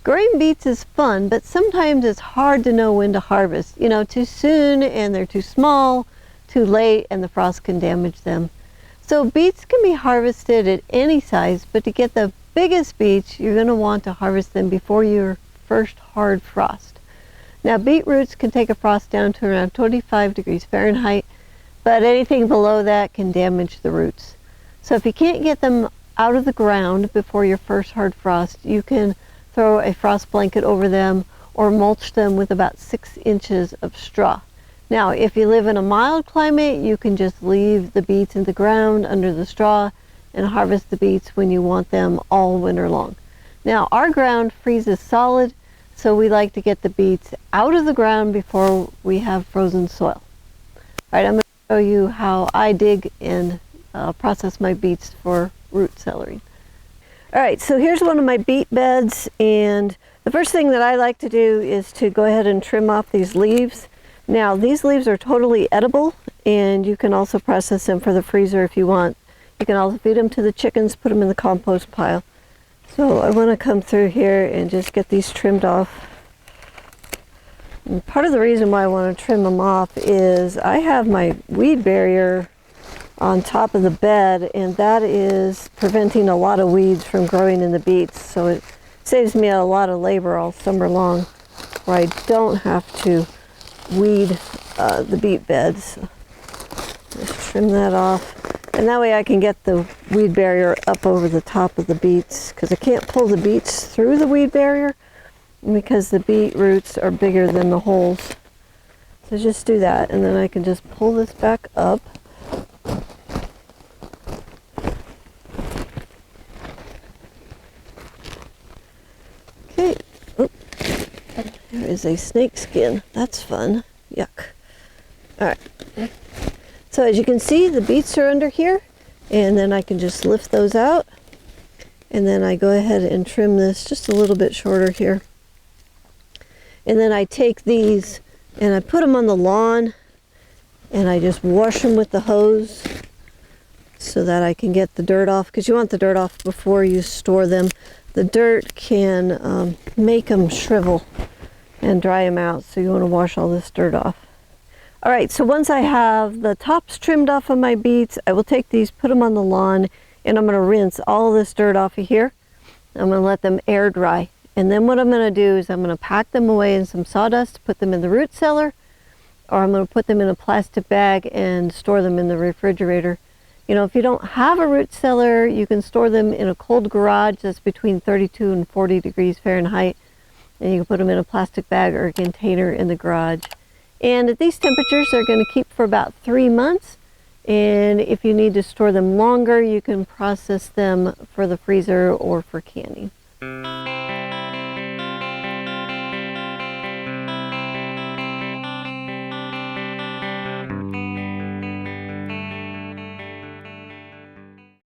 Growing beets is fun, but sometimes it's hard to know when to harvest. You know, too soon and they're too small, too late and the frost can damage them. So beets can be harvested at any size, but to get the biggest beets, you're going to want to harvest them before your first hard frost. Now, beet roots can take a frost down to around 25 degrees Fahrenheit, but anything below that can damage the roots. So if you can't get them out of the ground before your first hard frost, you can throw a frost blanket over them or mulch them with about 6 inches of straw. Now, if you live in a mild climate, you can just leave the beets in the ground under the straw and harvest the beets when you want them all winter long. Now, our ground freezes solid, so we like to get the beets out of the ground before we have frozen soil. All right, I'm going to show you how I dig and process my beets for root celery. All right, so here's one of my beet beds, and the first thing that I like to do is to go ahead and trim off these leaves. Now, these leaves are totally edible, and you can also process them for the freezer if you want. You can also feed them to the chickens, put them in the compost pile. So I want to come through here and just get these trimmed off. And part of the reason why I want to trim them off is I have my weed barrier on top of the bed, and that is preventing a lot of weeds from growing in the beets. So it saves me a lot of labor all summer long where I don't have to weed the beet beds. Just trim that off. And that way I can get the weed barrier up over the top of the beets, because I can't pull the beets through the weed barrier because the beet roots are bigger than the holes. So just do that, and then I can just pull this back up. Okay. Oh, there is a snake skin. That's fun. Yuck. All right. So as you can see, the beets are under here, and then I can just lift those out, and then I go ahead and trim this just a little bit shorter here. And then I take these and I put them on the lawn, and I just wash them with the hose so that I can get the dirt off, because you want the dirt off before you store them. The dirt can make them shrivel and dry them out, so you want to wash all this dirt off. All right, so once I have the tops trimmed off of my beets, I will take these, put them on the lawn, and I'm going to rinse all this dirt off of here. I'm going to let them air dry. And then what I'm going to do is I'm going to pack them away in some sawdust, put them in the root cellar, or I'm going to put them in a plastic bag and store them in the refrigerator. You know, if you don't have a root cellar, you can store them in a cold garage that's between 32 and 40 degrees Fahrenheit. And you can put them in a plastic bag or a container in the garage. And at these temperatures, they're going to keep for about 3 months. And if you need to store them longer, you can process them for the freezer or for canning.